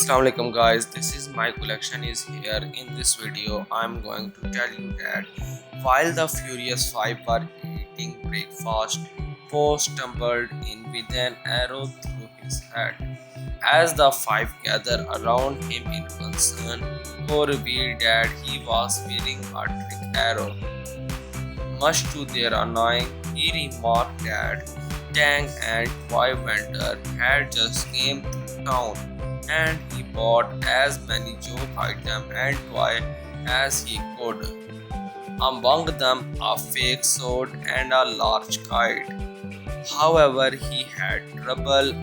Assalamualaikum guys, this is my collection is here. In this video I'm going to tell you that while the furious five were eating breakfast, Poe stumbled in with an arrow through his head. As the five gathered around him in concern, Poe revealed that he was wearing a trick arrow. Much to their annoying, he remarked that Tang and toy vendor had just came to town and he bought as many joke items and toys as he could. Among them a fake sword and a large kite. However, he had trouble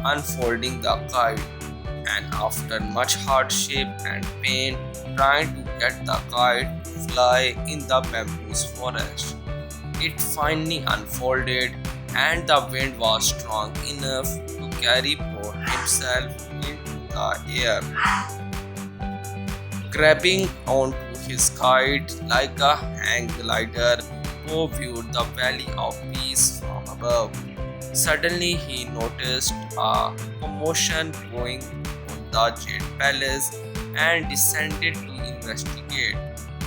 unfolding the kite, and after much hardship and pain trying to get the kite to fly in the bamboo forest, it finally unfolded and the wind was strong enough to carry Poe himself into the air. Grabbing onto his kite like a hang glider, Poe viewed the Valley of Peace from above. Suddenly, he noticed a commotion going on the Jade Palace and descended to investigate.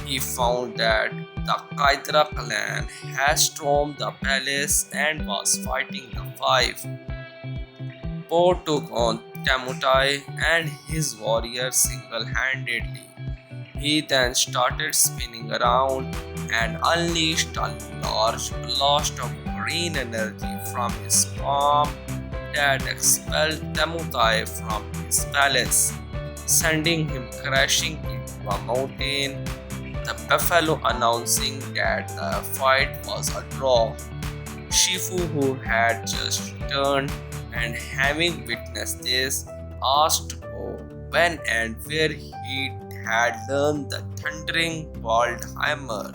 He found that the Kaitra clan had stormed the palace and was fighting the five. Poe took on Tamutai and his warriors single-handedly. He then started spinning around and unleashed a large blast of green energy from his palm that expelled Tamutai from his palace, sending him crashing into a mountain. The buffalo announcing that the fight was a draw. Shifu, who had just returned and having witnessed this, asked Poe when and where he had learned the thundering word hammer.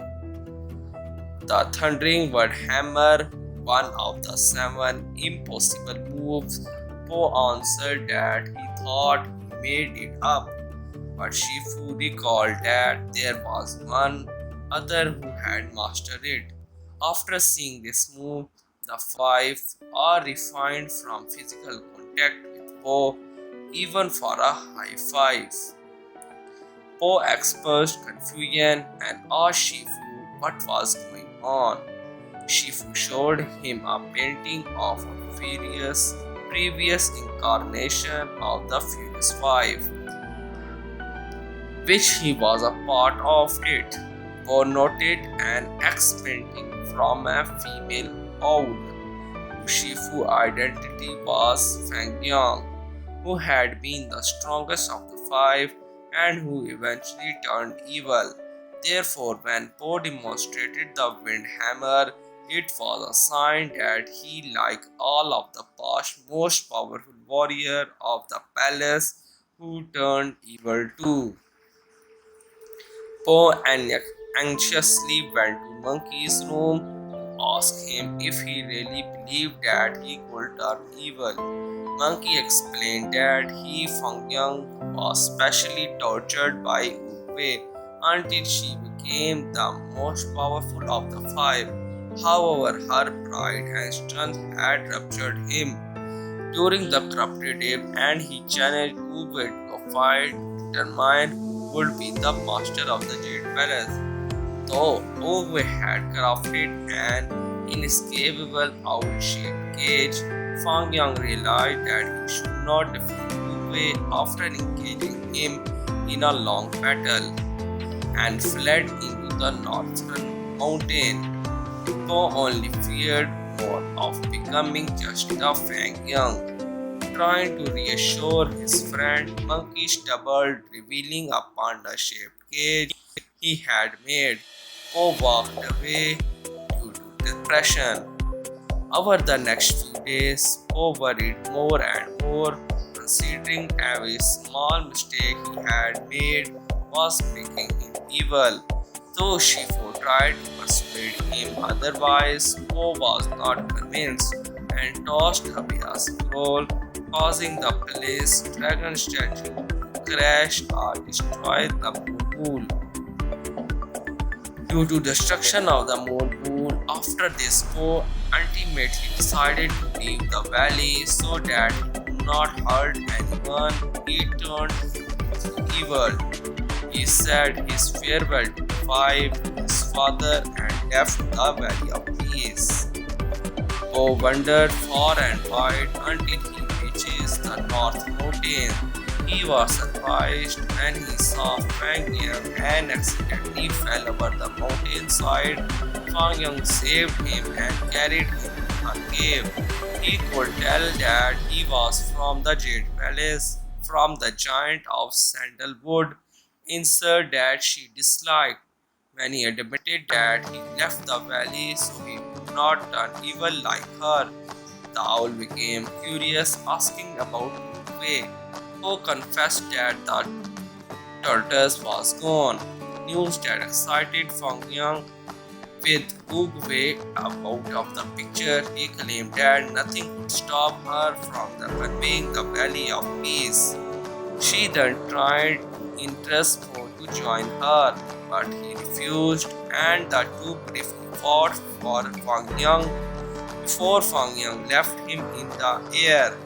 The thundering word hammer, one of the 7 impossible moves. Poe answered that he thought he made it up, but Shifu recalled that there was one other who had mastered it. After seeing this move, the five are refined from physical contact with Poe, even for a high five. Poe expressed confusion and asked Shifu what was going on. Shifu showed him a painting of a previous incarnation of the Furious Five, which he was a part of it. Poe noted an X painting from a female owl. Shifu's identity was Fang Yang, who had been the strongest of the five and who eventually turned evil. Therefore, when Poe demonstrated the wind hammer, it was a sign that he, like all of the past most powerful warrior of the palace, who turned evil too. Poe anxiously went to Monkey's room to ask him if he really believed that he could turn evil. Monkey explained that he, Feng Yang, was specially tortured by Wu until she became the most powerful of the five. However, her pride and strength had ruptured him during the corrupted day, and he challenged Wu to a fight to determine who would be the master of the Jade Palace. Though Wu had crafted an inescapable owl-shaped cage, Fang Yang realized that he should not defeat Wu after engaging him in a long battle and fled into the northern mountain. Poe only feared more of becoming just a Fang Yang. Trying to reassure his friend, Monkey stumbled, revealing a panda-shaped cage he had made. Poe walked away due to depression. Over the next few days, Poe worried more and more, considering every small mistake he had made was making him evil. Though Shifu tried to persuade him otherwise, Poe was not convinced and tossed away a scroll, causing the palace dragon statue to crash or destroy the moon pool. Due to destruction of the moon pool, after this Poe ultimately decided to leave the valley so that he could not hurt anyone. He turned evil. He said his farewell to five, his father, and left the Valley of Peace. Poe wandered far and wide until he reaches the North Mountain. He was surprised when he saw Fang Yang and accidentally fell over the mountainside. Fang Yang saved him and carried him to her cave. He could tell that he was from the Jade Palace, from the giant of sandalwood, insert that she disliked. When he admitted that he left the valley so he would not turn evil like her, the owl became curious, asking about the way. Poe confessed that the tortoise was gone. News that excited Fang Yang. With Oogway out of the picture, he claimed that nothing could stop her from conveying the Valley of Peace. She then tried to interest Poe to join her, but he refused, and the two briefly fought for Fang Yang before Fang Yang left him in the air,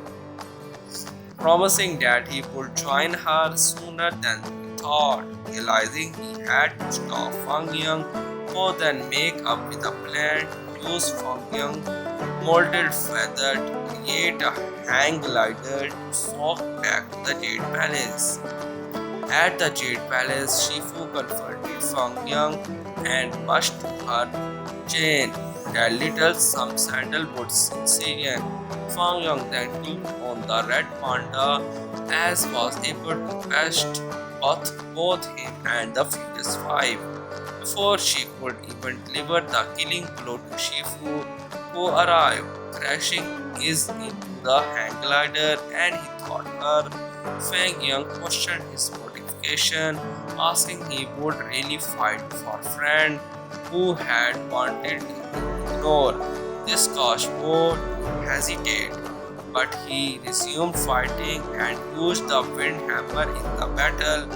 promising that he would join her sooner than he thought. Realizing he had to stop Fang Yang, Poe then make up with a plan to use Fang Yang molded feather to create a hang glider to soar back to the Jade Palace. At the Jade Palace, Shifu confronted Fang Yang and pushed her chain that little some sandalwood Sicilian. Fang Yang then took on the red panda as was able to best both him and the Furious Five. Before she could even deliver the killing blow to Shifu, who arrived, crashing his into the hang glider, and he thought her. Fang Yang questioned his motivation, asking he would really fight for a friend who had wanted to ignore. This caused Poe to hesitate, but he resumed fighting and used the wind hammer in the battle,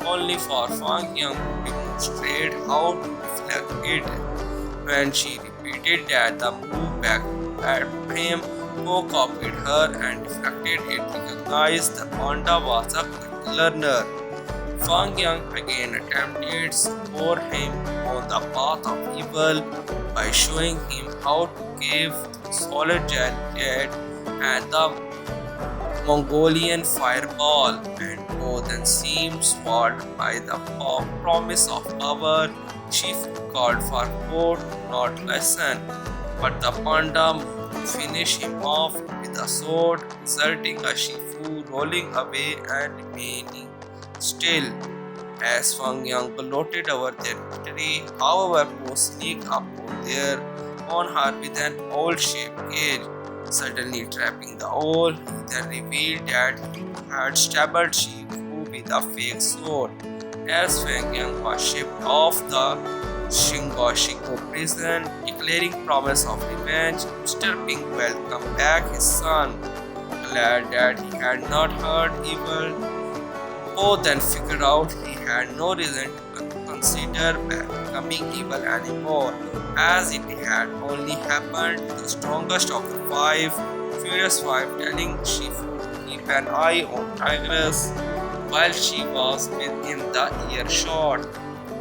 only for Fang Yang to demonstrate how to deflect it. When she repeated that the move back at him, Poe copied her and deflected it, recognized the Panda was a quick learner. Fang Yang again attempted to support him on the path of evil by showing him how to cave the solid Jade and the Mongolian fireball, and Poe then seemed swayed by the promise of power. Shifu called for Poe to not listen, but the Panda moved to finish him off with a sword, resulting in Shifu rolling away and remaining still. As Fang Yang gloated over their victory, however, Poe sneaked up on her with an owl-shaped cage. Suddenly trapping the owl, he then revealed that he had stabbed Shifu with a fake sword. As Fang Yang was shipped off the Shingo prison, declaring promise of revenge, Mr. Pink welcomed back his son. Glad that he had not heard evil, Poe then figured out he had no reason to consider becoming evil anymore, as it had only happened to the strongest of the five. Furious Five telling Shifu to keep an eye on Tigress while she was within the earshot.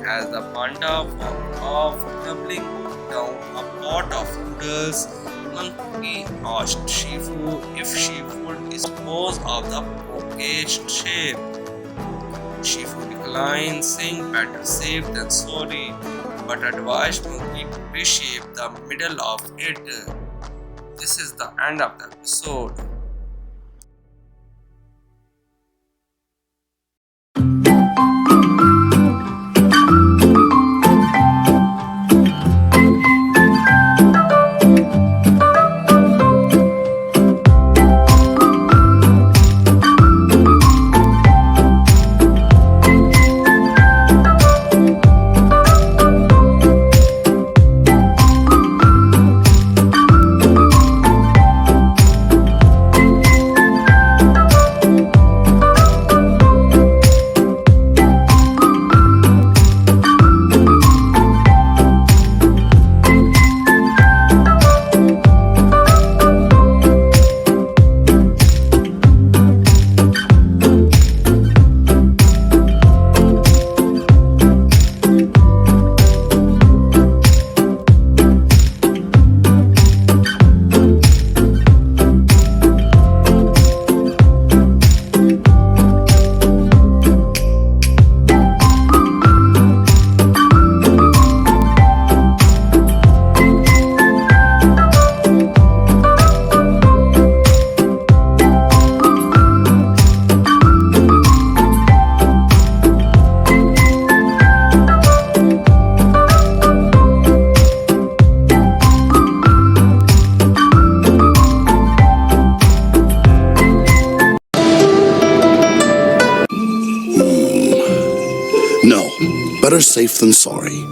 As the Panda walked off, doubling down a pot of noodles, Monkey asked Shifu if she would dispose of the packaged shape. Shifu declined, saying better safe than sorry, but advised Monkey to reshape the middle of it. This is the end of the episode. No, better safe than sorry.